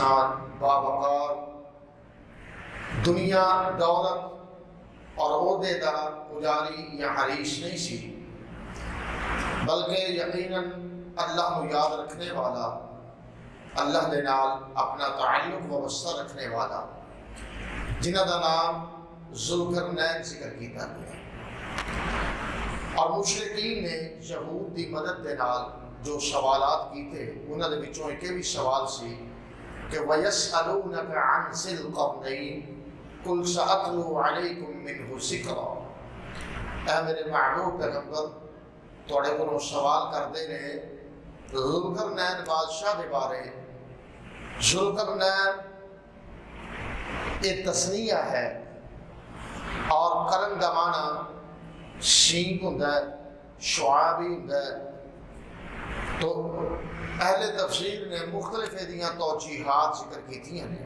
انسان باوقار دنیا دولت اور عہدے دا پجاری یا حریص نہیں سی، بلکہ یقیناً اللہ کو یاد رکھنے والا، اللہ دے نال اپنا تعلق وابستہ رکھنے والا، جنہاں دا نام ذوالقرنین ذکر کیتا گیا۔ اور مشرکین نے یہود دی مدد دے نال جو سوالات کیتے، انہاں دے وچوں ایک بھی سوال سی کہ وَيَسْأَلُونَكَ عَنْ ذِي الْقَرْنَيْنِ قُلْ سَأَتْلُو عَلَيْكُمْ مِنْهُ ذِكْرًا۔ اے میرے محبوب پیغمبر، تھوڑے کو سوال کردے نے ذوالقرنین بادشاہ دے بارے۔ ذوالقرنین ایک تسنیہ ہے، اور قرن دا معنی شین ہوندا ہے، شعاع بھی ہوندا ہے۔ تو اہل تفسیر نے مختلف ایدیاں توجیحات ذکر کیتیاں نے۔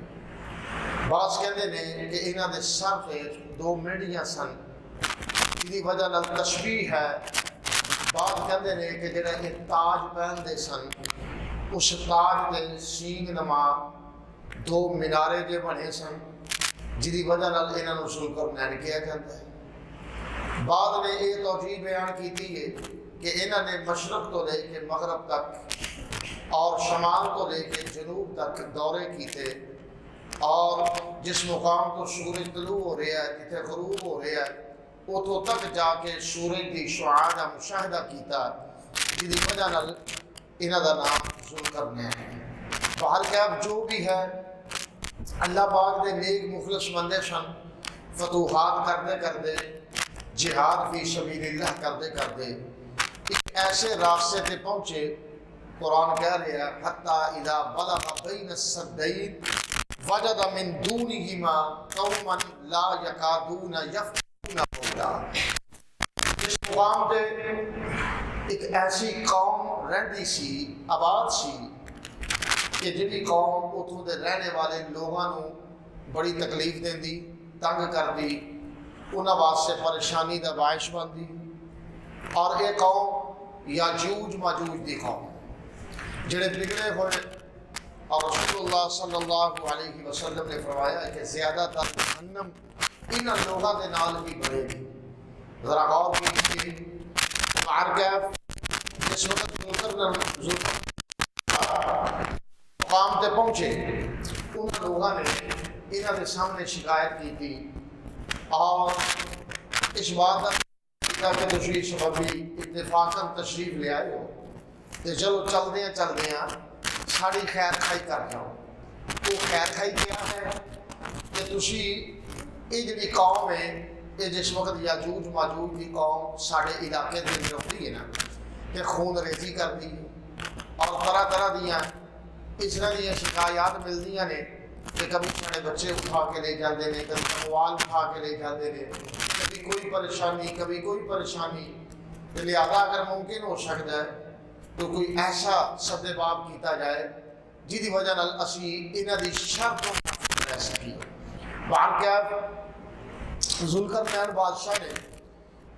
بعض کہندے نے کہ انہاں دے سر تے دو میڑیاں سن، جدی وجہ نال تشبیہ ہے۔ بعض کہندے نے کہ جڑا یہ تاج پہندے سن، اس تاج دے سینگ نما دو مینارے جے بنے سن، جدی وجہ نال انہاں نوں ذوالقرنین کہا جاتا ہے۔ بعض نے یہ توجیہ بیان کیتی ہے کہ انہاں نے مشرق تو لے کے مغرب تک اور شمال تو لے کے جنوب تک دورے کیتے، اور جس مقام تو سورج طلوع ہو رہا ہے، جتنے غروب ہو رہا ہے، اتوں تک جا کے سورج کی شعاع کا مشاہدہ کیتا، جس کی وجہ نال انہاں دا نام ذوالقرنین ہے۔ بہرکیف جو بھی ہے، اللہ پاک دے نیک مخلص بندے سن، فتوحات کرتے کرتے، جہاد فی سبیل اللہ کرتے کرتے ایک ایسے راستے تے پہنچے، قرآن کہہ رہا ہے حتی اذا بلغ بین السدین وجد من دونہما قوما لا یکادون یفقہون قولا۔ اس مقام تے ایک ایسی قوم رہندی سی، آباد سی، کہ جڑی قوم اتھوں دے رہنے والے لوگاں نوں بڑی تکلیف دیندی، تنگ کردی، انہاں واسطے پریشانی دا باعث بندی۔ اور یہ قوم یاجوج ماجوج دی قوم جڑے بگڑے ہوئے، اور رسول اللہ صلی اللہ علیہ وسلم نے فرمایا کہ زیادہ تر جہنم انہاں لوگاں دے نال بھی بڑھے گی۔ ذرا غور کیجیے، جس وقت مقام تے پہنچے، ان لوگوں نے انہاں دے سامنے شکایت کی تھی، اور اس بات کا کہ تشریف سببی اتفاقاً تشریف لے آئے ہو، تو چلو چلدے ہیں ساری خیر خائی کر جاؤ۔ وہ خیر خائی کیا ہے کہ تسی یہ جڑی قوم ہے، یہ جس وقت یاجوج ماجوج کی قوم سارے علاقے دے اندر ہوتی ہے نا، کہ خون ریزی کر دی، اور طرح طرح دیاں اس طرح دیاں شکایات ملدیاں نے کہ کبھی سارے بچے اٹھا کے لے جاندے نے، کبھی اموال اٹھا کے لے جاندے نے، کبھی کوئی پریشانی کبھی کوئی پریشانی۔ لہذا اگر ممکن ہو سکتا ہے تو کوئی ایسا سدباب کیتا جائے جی وجہ نال اسی انہاں دی شر تو محفوظ رہ سکی۔ بہرکیف ذوالقرنین بادشاہ نے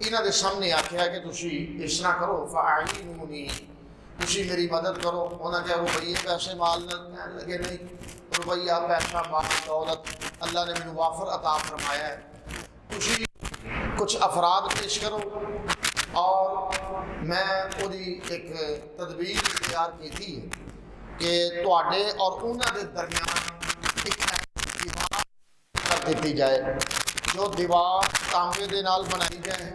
انہاں دے سامنے آکھیا کہ تسی اس طرح کرو، فاعینونی، تسی میری مدد کرو۔ انہاں کہا روپیے پیسے مال لگے نہیں، روپیہ پیسہ مال دولت اللہ نے مینوں وافر عطا فرمایا ہے، تسی کچھ افراد پیش کرو، اور میں وہی ایک تدبیر اختیار کی تھی کہ تواڈے اور انہاں دے درمیان ایک دیوار کر دیتی جائے، جو دیوار تانبے دے نال بنائی جائے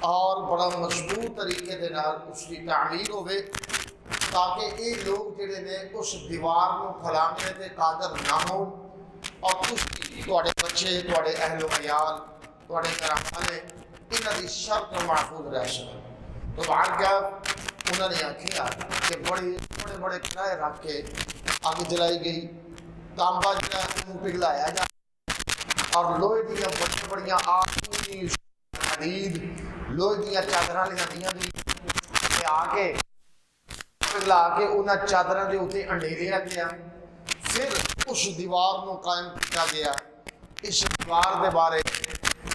اور بڑا مضبوط طریقے دے نال اس کی تعمیر ہوئے، تاکہ یہ لوگ جڑے نے اس دیوار کو پھلانے تے قادر نہ ہون، اور تواڈے بچے، تواڈے اہل و عیال، تواڈے گھر والے انہاں دی شر تو محفوظ رہ سکے۔ تو بہرکیف انہوں نے آکھیا کہ بڑے بڑے کنائے رکھ کے آگ جلائی گئی، تانبا جڑا انہوں پگھلایا جا، اور لوہے دیاں بڑی بڑیاں آٹھ حدید لوہے دیاں چادراں لیا دیا آ کے پگھلا کے انہاں چادراں دے اوتے انڈیریا گیا، پھر اس دیوار نو قائم کیا گیا۔ اس دیوار دے بارے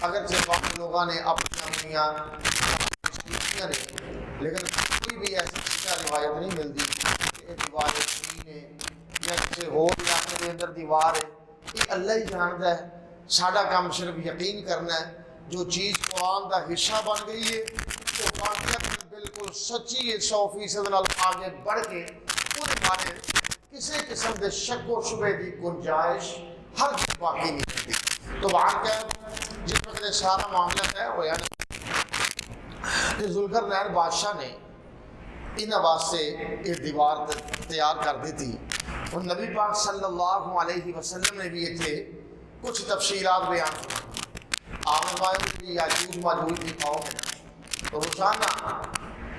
اگرچہ باقی لوگوں نے اپنی نے، لیکن کوئی بھی ایسی روایت نہیں ملتی کہ یہ دیوار چین ہے یا کسی اور علاقے اندر دیوار ہے یہ اللہ ہی جانتا ہے، ساڈا کام صرف یقین کرنا ہے جو چیز قرآن کا حصہ بن گئی ہے وہ واقعات بالکل سچی ہے، 100% نال آگے بڑھ کے وہ بارے کسی قسم کے شک و شبے کی گنجائش ہر باقی نہیں رہتی۔ تو بات کیا جس وقت سارا معاملہ طے ہوا کہ ذوالقرنین بادشاہ نے ان واسطے یہ دیوار تیار کر دی تھی، اور نبی پاک صلی اللہ علیہ وسلم نے بھی اتنے کچھ تفصیلات بیان کی۔ آپ یاجوج ماجوج کی قوم ہے تو روزانہ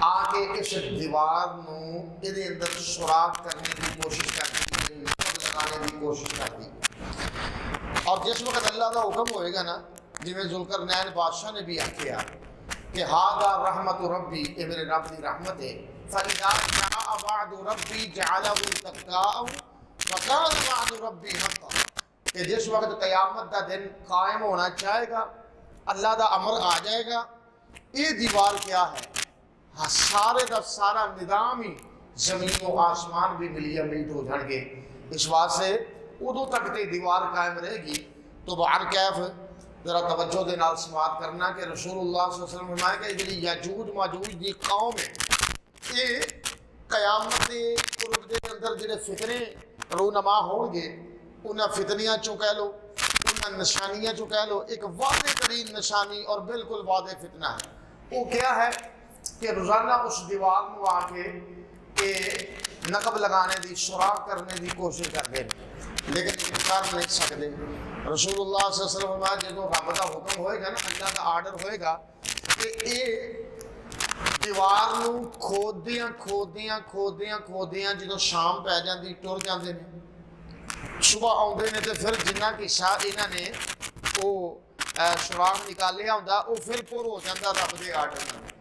آ کے اس دیوار نو یہ اندر سوراخ کرنے کی کوشش کرتی، لگانے کی کوشش کرتی، اور جس وقت اللہ کا حکم ہوئے گا نا، جی میں ذوالقرنین بادشاہ نے بھی آخیا کہ ہاذا رحمت ربی، یہ میرے رب کی رحمت ہے، فَإِذَا جَاءَ وَعْدُ رَبِّي جَعَلَهُ دَكَّاءً وَكَانَ وَعْدُ رَبِّي حَقًّا، کہ جس وقت قیامت کا دن قائم ہونا چاہے گا، اللہ کا امر آ جائے گا، یہ دیوار کیا ہے، سارے کا سارا نظام ہی زمین و آسمان بھی ملیا میٹ ہو جان گے، اس واسطے ادو تک تے دیوار قائم رہے گی۔ تو بہر کیف ذرا توجہ دے نال سماعت کرنا کہ رسول اللہ صلی اللہ علیہ وسلم فرمایا کہ جی یاجوج ماجوج دی قوم ہے، یہ قیامت دے قرب دے اندر جڑے فتنے رونما ہون گے انہاں فتنیاں چوں کہہ لو، انہاں نشانیاں چوں کہہ لو، ایک واضح ترین نشانی اور بالکل واضح فتنہ ہے، وہ کیا ہے کہ روزانہ اس دیوار کو آ کے نقب لگانے دی، سوراخ کرنے دی کوشش کرتے ہیں لیکن کر نہیں سکتے۔ رسول اللہ صلی اللہ علیہ وسلم فرمایا جدوں رب کا حکم ہوئے گا نا، اللہ کا آرڈر ہوئے گا کہ یہ دیوار نو کھودیاں کھودیاں کھودیاں کھودیاں جدوں شام پہ جاندی ٹر جاندے نے، صبح آؤندے نے تو پھر جنہ قصہ انہاں نے وہ سوراخ نکالیا ہوندا وہ پھر پر ہو جاندہ رب دے آرڈر نال،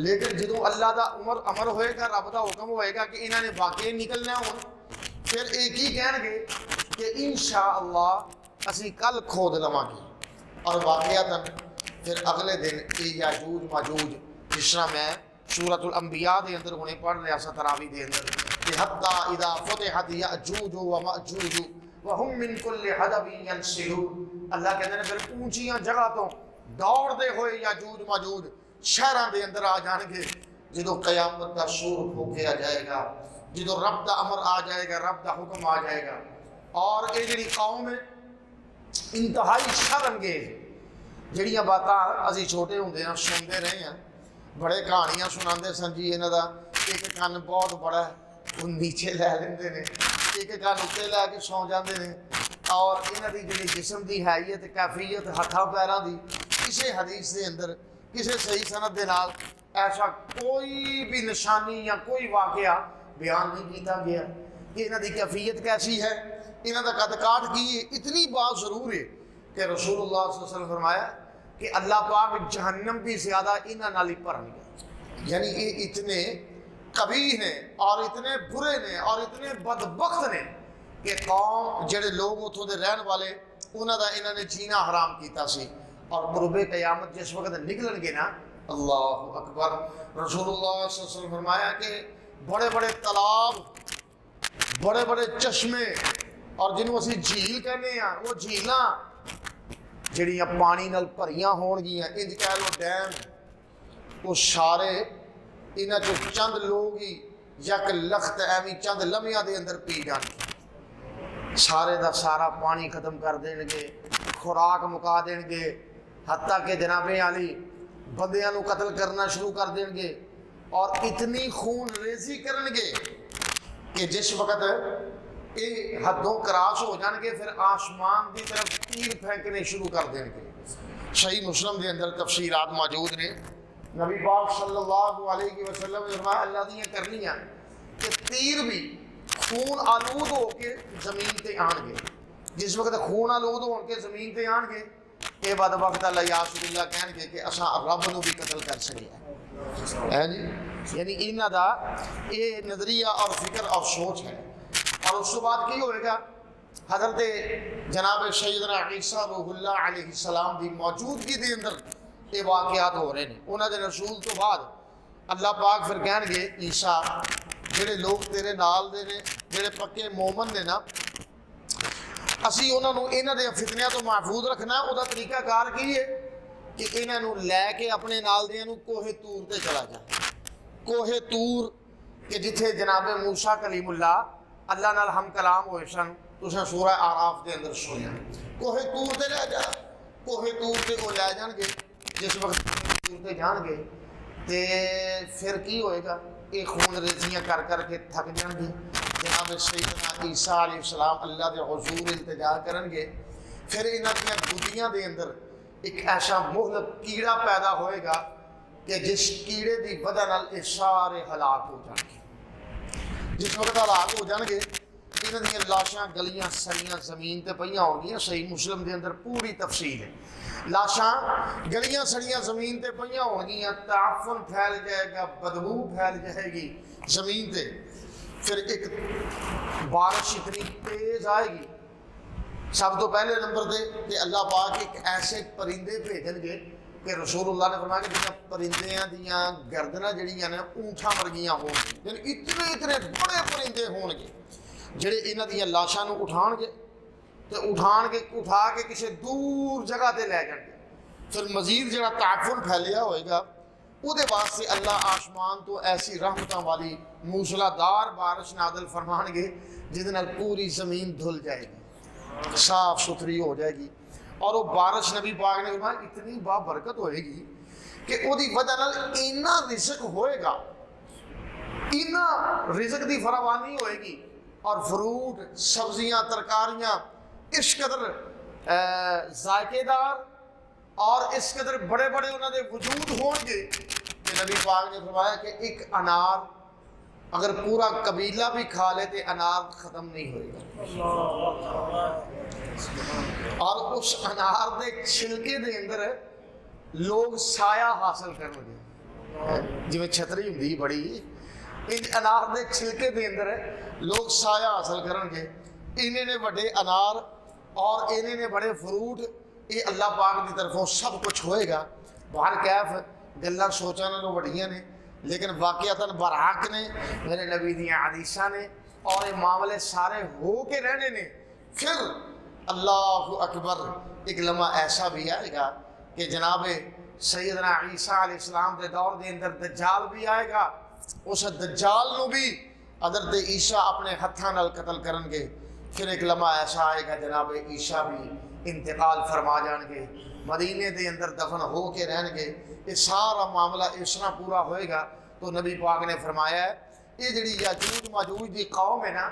لیکن جدوں اللہ دا امر ہوئے گا، رب دا حکم ہوئے گا کہ انہاں نے واقعی نکلنا ہو، پھر ایک ہی کہن گے کہ انشاءاللہ اسی کل کھود لواں گے، اور واقعتاً پھر اگلے دن یہ یاجوج ماجوج جس طرح میں سورۃ الانبیاء دے اندر ہونے پڑھ رہا سا تراویح دے اندر کہ حتی اذا فتحت یاجوج وماجوج وہم من کل حدب ینسلون، اللہ کہتے ہیں پھر اونچیاں جگہ تو دوڑ دے ہوئے یاجوج ماجوج شہراں دے اندر آ جان گے، جدو قیامت کا سور پھونکیا جائے گا، جدو رب دا امر آ جائے گا، رب دا حکم آ جائے گا، اور یہ جڑی قوم ہے انتہائی شر انگیز، جڑیاں باتاں اسی چھوٹے ہوندے ہیں سنتے رہے ہیں، بڑے کہانیاں سناندے سن جی انہاں دا ایک کن بہت بڑا ہے وہ نیچے لے لیندے نے، ایک کن اتنے لے کے سو جاندے نے، اور انہاں دی جڑی جسم دی حیت کیفیت ہتھاں پیراں دی کسی حدیث دے اندر کسی صحیح سند دے نال ایسا کوئی بھی نشانی یا کوئی واقعہ بیان نہیں کیتا گیا کہ انہاں دی کیفیت کیسی ہے، انہاں دا قد کاٹ کی ہے۔ اتنی بات ضرور ہے کہ رسول اللہ صلی اللہ علیہ وسلم فرمایا کہ اللہ پاک جہنم بھی زیادہ انہاں نال ہی بھرن گے، یعنی یہ اتنے قبیح ہیں اور اتنے برے نے اور اتنے بدبخت نے کہ قوم جڑے لوگ اتوں دے رہن والے انہاں دا انہاں نے جینا حرام کیتا سی، اور قرب قیامت جس وقت نکلن گے نا، اللہ اکبر، رسول اللہ صلی اللہ علیہ وسلم فرمایا کہ بڑے بڑے تالاب، بڑے بڑے چشمے، اور جنہوں اسی جھیل کہنے ہیں، وہ جھیلاں جڑیاں پانی نال بھریاں ہون گیاں، انج کہہ لو ڈیم، وہ سارے انہاں جو چند لوگ ہی یک لخت ایویں چند لمحیاں دے اندر پی جان، سارے دا سارا پانی ختم کر دین گے، خوراک مکا دین گے، حتیٰ کہ جناب علی بندیاں نو قتل کرنا شروع کر دین گے، اور اتنی خون ریزی کرن گے کہ جس وقت یہ حدوں کراس ہو جان گے پھر آسمان کی طرف تیر پھینکنے شروع کر دیں گے۔ صحیح مسلم کے اندر تفسیرات موجود نے، نبی پاک صلی اللہ علیہ وسلم نے فرمایا اللہ دیاں کرنیاں کہ تیر بھی خون آلود ہو کے زمین تے آن گے، جس وقت خون آلود ہو کے زمین تے آن گے یہ بعد وقت اللہ یاسر اللہ کہن گے کہ اساں رب نو بھی قتل کر سکیا ہے جی، یعنی انہاں دا یہ نظریہ اور فکر اور سوچ ہے۔ اور اس کے بعد کی ہوئے گا، حضرت جناب سیدنا عیسیٰ روح اللہ علیہ السلام دی موجودگی دے اندر یہ واقعات ہو رہے ہیں، انہاں دے رسول تو بعد اللہ پاک پھر کہن گے عیسیٰ جڑے لوگ تیرے نال دے نے جڑے پکے مومن نے نا اسی انہاں نوں انہاں دے فتنیاں تو محفوظ رکھنا. وہ طریقہ کار کی ہے کہ انہاں نوں لے کے اپنے نال دیاں نوں کوہ طور تے چلا جا. کوہ طور کہ جتھے جناب موسیٰ کلیم اللہ اللہ نال ہم کلام ہوئے سن. تساں سورہ آراف دے اندر سنیا. کوہ طور تے لے جا. کوہ طور تے وہ لے جان گے. جس وقت طور تے جان گے تے پھر کی ہوئے گا؟ یہ خون ریزیاں کر کر کے تھک جان گے. جناب سیدنا عیسیٰ علیہ السلام اللہ دے حضور التجا کرن گے. پھر انہاں دیاں گدیاں دے اندر ایک ایسا مہلک کیڑا پیدا ہوئے گا کہ جس کیڑے دی وجہ نال یہ سارے ہلاک ہو جان گے. جس وقت ہلاک ہو جان گے انہاں دیاں لاشاں گلیاں سڑیاں زمین تے پئیاں ہون گیاں. صحیح مسلم دے اندر پوری تفصیل ہے. لاشاں گلیاں سڑیاں زمین تے پئیاں ہون گیاں. تعفن پھیل جائے گا, بدبو پھیل جائے گی زمین تے. پھر ایک بارش اتنی تیز آئے گی. سب تو پہلے نمبر تے اللہ پاک ایک ایسے پرندے بھیجن گے کہ رسول اللہ نے فرمایا کہ جنہاں پرندیاں دیاں گردناں جڑیاں نے اونٹاں ورگیاں ہون گی. یعنی اتنے بڑے پرندے ہون گے جڑے انہاں دیاں لاشاں نوں اٹھان گے تے اٹھا کے کسی دور جگہ تے لے جان گے. پھر مزید جڑا تعفن پھیلیا ہوئے گا وہ دے واسطے اللہ آسمان تو ایسی رحمتاں والی موسلادھار بارش نازل فرمان گے جس نال پوری زمین دھل جائے گی, صاف ستھری ہو جائے گی. اور وہ بارش نبی پاک نے فرمایا اتنی بابرکت ہوئے گی کہ وہ دی وجہ نال اینا رزق ہوئے گا, اینا رزق دی فراوانی ہوئے گی. اور فروٹ, سبزیاں, ترکاریاں اس قدر ذائقے دار اور اس قدر بڑے بڑے انہوں نے وجود ہوں گے کہ نبی پاک نے فرمایا کہ ایک انار اگر پورا قبیلہ بھی کھا لے تو انار ختم نہیں ہوئے گا. اور اس انار دے چھلکے دے اندر لوگ سایہ حاصل کریں گے. جی میں چھتری ہوندی بڑی, ان انار دے چھلکے دے اندر لوگ سایہ حاصل کریں گے. انہیں نے بڑے انار اور انہیں نے بڑے فروٹ, یہ اللہ پاک کی طرفوں سب کچھ ہوئے گا. باہر کیف گلاں سوچاں تو بڑیاں نے لیکن واقعتاً برحق نے میرے نبی دیاں حدیثاں نے اور یہ معاملے سارے ہو کے رہنے نے. پھر اللہ اکبر ایک لمحہ ایسا بھی آئے گا کہ جناب سیدنا عیسیٰ علیہ السلام دے دور دے اندر دجال بھی آئے گا. اس دجال نو بھی حضرت عیسیٰ اپنے ہتھاں نال قتل کرن گے. پھر ایک لمحہ ایسا آئے گا جناب عیسیٰ بھی انتقال فرما جان گے, مدینے دے اندر دفن ہو کے رہن گے. یہ سارا معاملہ اس طرح پورا ہوئے گا. تو نبی پاک نے فرمایا ہے یہ جڑی یاجوج ماجوج دی قوم ہے نا,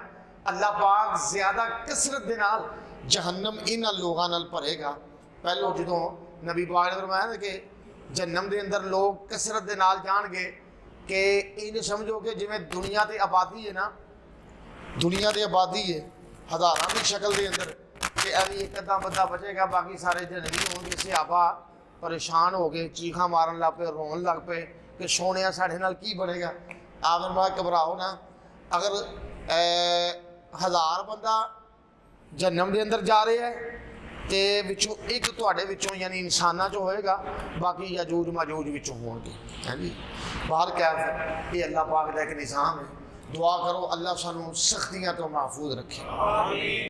اللہ پاک زیادہ کثرت دے نال جہنم انہاں لوگاں نال بھرے گا. پہلو جدوں نبی پاک نے فرمایا نا کہ جہنم دے اندر لوگ کثرت دے نال جان گے کہ یہ سمجھو کہ جویں دنیا تے آبادی ہے نا, دنیا تے آبادی ہے ہزاراں دی شکل دے اندر کہ ابھی ایک ادھا بندہ بچے گا, باقی سارے جنگی ہوں گے. صحابہ پریشان ہو گئے, چیخاں مارن لگ پے, رون لگ پے کہ سونے ساڑھے نال کی بنے گا. آپ نے فرمایا گھبراؤ نا, اگر 1000 بندہ جہنم دے اندر جا رہے ہیں تے وچوں ایک تواڈے وچوں یعنی انساناں چوں ہوئے گا, باقی یاجوج ماجوج وچوں ہون گے. ہاں جی باہر کیف یہ اللہ پاک دا ایک نظام ہے. دعا کرو اللہ سانو سختیاں تو محفوظ رکھے.